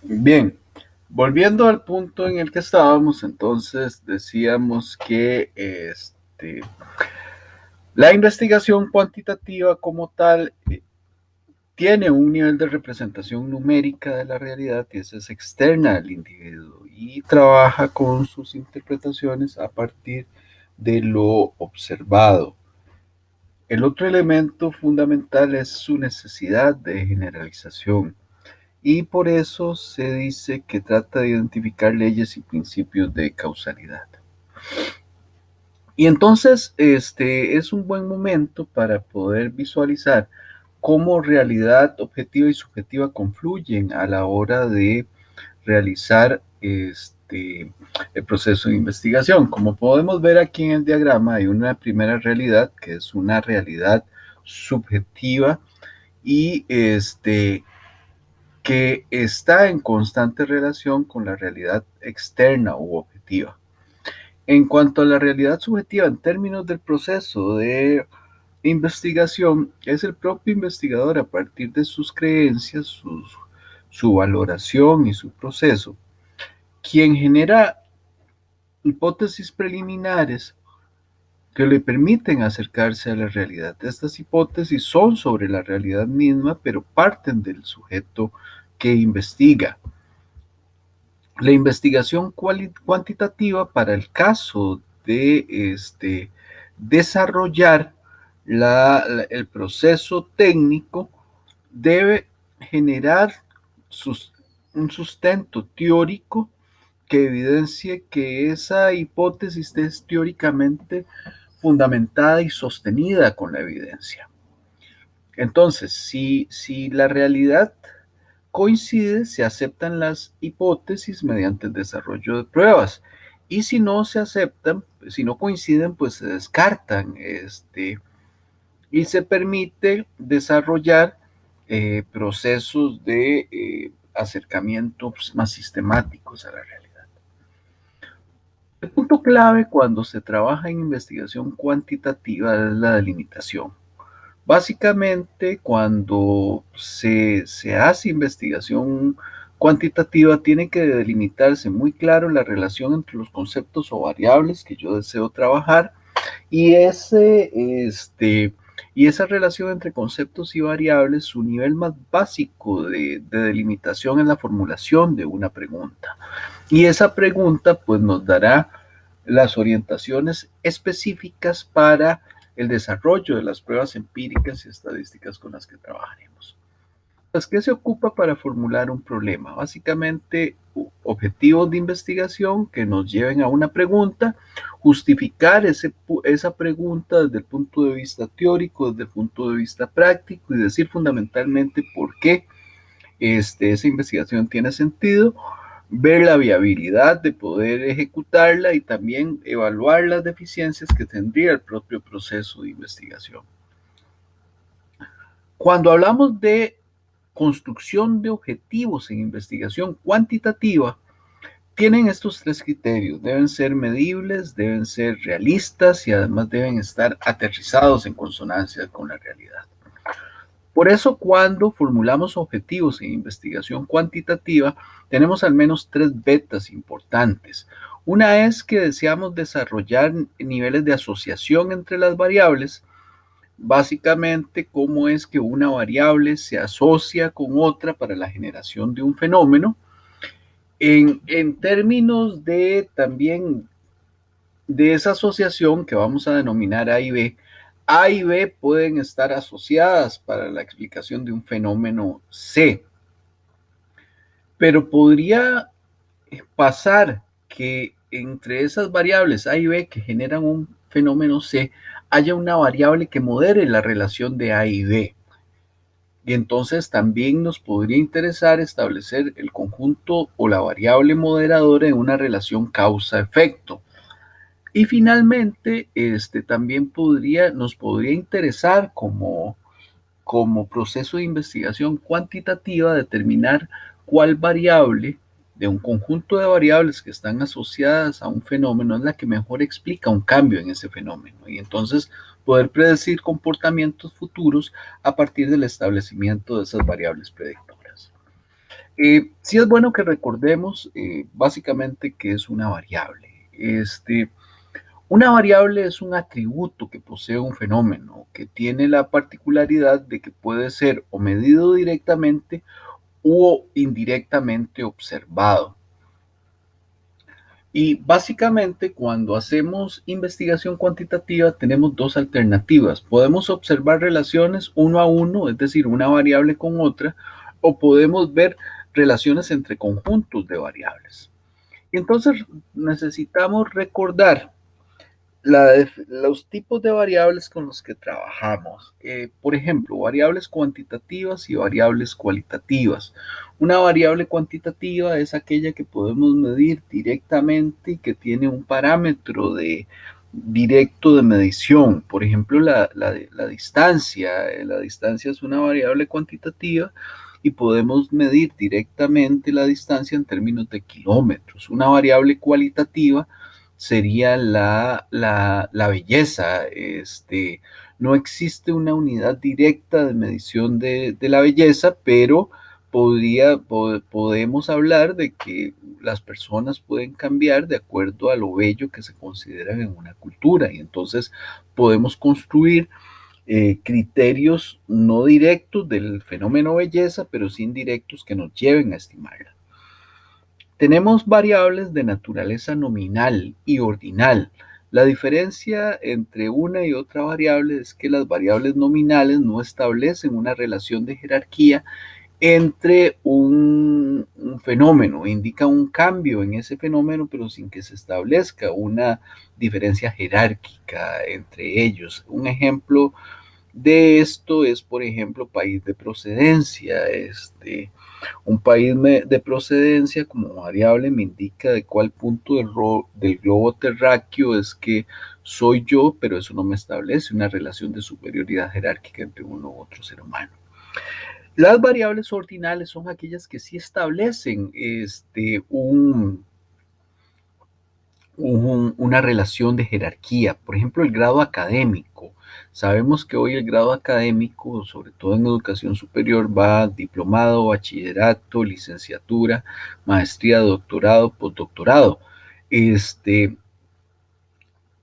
Bien, volviendo al punto en el que estábamos, entonces decíamos que la investigación cuantitativa como tal tiene un nivel de representación numérica de la realidad y esa es externa al individuo y trabaja con sus interpretaciones a partir de lo observado. El otro elemento fundamental es su necesidad de generalización. Y por eso se dice que trata de identificar leyes y principios de causalidad. Y entonces es un buen momento para poder visualizar cómo realidad objetiva y subjetiva confluyen a la hora de realizar el proceso de investigación. Como podemos ver aquí en el diagrama, hay una primera realidad que es una realidad subjetiva y que está en constante relación con la realidad externa u objetiva. En cuanto a la realidad subjetiva en términos del proceso de investigación, es el propio investigador a partir de sus creencias, su valoración y su proceso, quien genera hipótesis preliminares que le permiten acercarse a la realidad. Estas hipótesis son sobre la realidad misma, pero parten del sujeto que investiga. La investigación cuantitativa para el caso de desarrollar el proceso técnico debe generar sus, un sustento teórico que evidencie que esa hipótesis es teóricamente fundamentada y sostenida con la evidencia. Entonces, si la realidad coincide, se aceptan las hipótesis mediante el desarrollo de pruebas. Y si no se aceptan, si no coinciden, pues se descartan y se permite desarrollar procesos de acercamientos más sistemáticos a la realidad. El punto clave cuando se trabaja en investigación cuantitativa es la delimitación. Básicamente, cuando se hace investigación cuantitativa, tiene que delimitarse muy claro la relación entre los conceptos o variables que yo deseo trabajar y, y esa relación entre conceptos y variables, su nivel más básico de delimitación es la formulación de una pregunta. Y esa pregunta pues nos dará las orientaciones específicas para el desarrollo de las pruebas empíricas y estadísticas con las que trabajaremos. Pues, ¿qué se ocupa para formular un problema? Básicamente, objetivos de investigación que nos lleven a una pregunta, justificar esa pregunta desde el punto de vista teórico, desde el punto de vista práctico y decir fundamentalmente por qué esa investigación tiene sentido, ver la viabilidad de poder ejecutarla y también evaluar las deficiencias que tendría el propio proceso de investigación. Cuando hablamos de construcción de objetivos en investigación cuantitativa, tienen estos tres criterios. Deben ser medibles, deben ser realistas y además deben estar aterrizados en consonancia con la realidad. Por eso, cuando formulamos objetivos en investigación cuantitativa, tenemos al menos tres betas importantes. Una es que deseamos desarrollar niveles de asociación entre las variables, básicamente cómo es que una variable se asocia con otra para la generación de un fenómeno. En términos de también de esa asociación que vamos a denominar A y B pueden estar asociadas para la explicación de un fenómeno C, pero podría pasar que entre esas variables A y B que generan un fenómeno C haya una variable que modere la relación de A y B. Y entonces también nos podría interesar establecer el conjunto o la variable moderadora en una relación causa-efecto. Y finalmente, también nos podría interesar como proceso de investigación cuantitativa determinar cuál variable de un conjunto de variables que están asociadas a un fenómeno es la que mejor explica un cambio en ese fenómeno y entonces poder predecir comportamientos futuros a partir del establecimiento de esas variables predictoras. Sí es bueno que recordemos básicamente que es una variable. Una variable es un atributo que posee un fenómeno, que tiene la particularidad de que puede ser o medido directamente o indirectamente observado. Y básicamente cuando hacemos investigación cuantitativa tenemos dos alternativas. Podemos observar relaciones uno a uno, es decir, una variable con otra, o podemos ver relaciones entre conjuntos de variables. Y entonces necesitamos recordar los tipos de variables con los que trabajamos. Por ejemplo, variables cuantitativas y variables cualitativas. Una variable cuantitativa es aquella que podemos medir directamente y que tiene un parámetro directo de medición. Por ejemplo, la distancia. La distancia es una variable cuantitativa y podemos medir directamente la distancia en términos de kilómetros. Una variable cualitativa sería la belleza. No existe una unidad directa de medición de la belleza, pero podemos hablar de que las personas pueden cambiar de acuerdo a lo bello que se considera en una cultura. Y entonces podemos construir criterios no directos del fenómeno belleza, pero sí indirectos que nos lleven a estimarla. Tenemos variables de naturaleza nominal y ordinal. La diferencia entre una y otra variable es que las variables nominales no establecen una relación de jerarquía entre un fenómeno, indica un cambio en ese fenómeno, pero sin que se establezca una diferencia jerárquica entre ellos. Un ejemplo de esto es, por ejemplo, país de procedencia. Un país de procedencia como variable me indica de cuál punto del globo terráqueo es que soy yo, pero eso no me establece una relación de superioridad jerárquica entre uno u otro ser humano. Las variables ordinales son aquellas que sí establecen una relación de jerarquía. Por ejemplo, el grado académico. Sabemos que hoy el grado académico, sobre todo en educación superior, va diplomado, bachillerato, licenciatura, maestría, doctorado, postdoctorado. Este,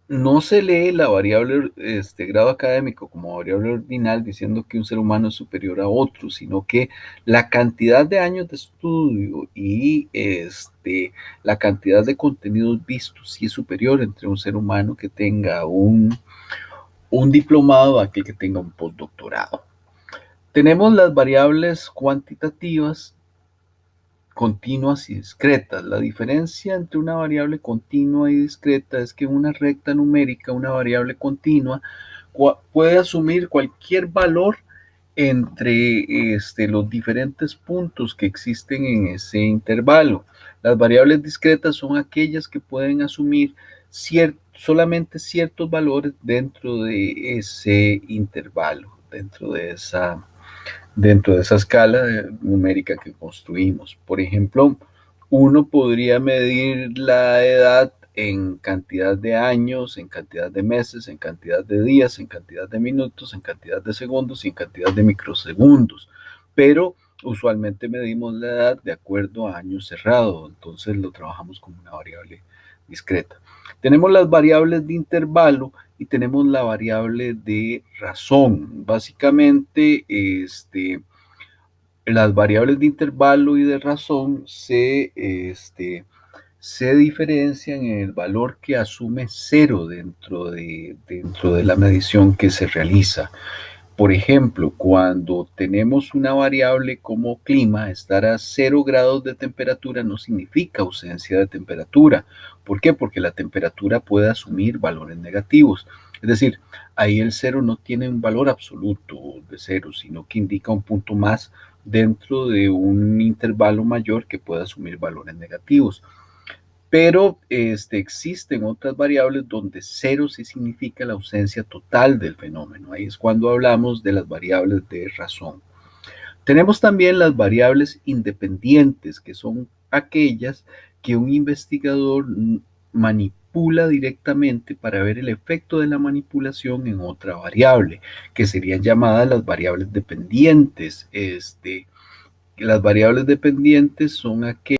no se lee la variable grado académico como variable ordinal diciendo que un ser humano es superior a otro, sino que la cantidad de años de estudio y la cantidad de contenidos vistos sí es superior entre un ser humano que tenga un diplomado a aquel que tenga un postdoctorado. Tenemos las variables cuantitativas continuas y discretas. La diferencia entre una variable continua y discreta es que en una recta numérica, una variable continua puede asumir cualquier valor entre los diferentes puntos que existen en ese intervalo. Las variables discretas son aquellas que pueden asumir solamente ciertos valores dentro de ese intervalo, dentro de esa escala numérica que construimos. Por ejemplo, uno podría medir la edad en cantidad de años, en cantidad de meses, en cantidad de días, en cantidad de minutos, en cantidad de segundos y en cantidad de microsegundos. Pero usualmente medimos la edad de acuerdo a años cerrado, entonces lo trabajamos como una variable discreta. Tenemos las variables de intervalo y tenemos la variable de razón. Básicamente, las variables de intervalo y de razón se diferencian en el valor que asume cero dentro de la medición que se realiza. Por ejemplo, cuando tenemos una variable como clima, estar a 0 grados de temperatura no significa ausencia de temperatura. ¿Por qué? Porque la temperatura puede asumir valores negativos. Es decir, ahí el cero no tiene un valor absoluto de cero, sino que indica un punto más dentro de un intervalo mayor que puede asumir valores negativos. Pero existen otras variables donde cero sí significa la ausencia total del fenómeno. Ahí es cuando hablamos de las variables de razón. Tenemos también las variables independientes, que son aquellas que un investigador manipula directamente para ver el efecto de la manipulación en otra variable, que serían llamadas las variables dependientes. Las variables dependientes son aquellas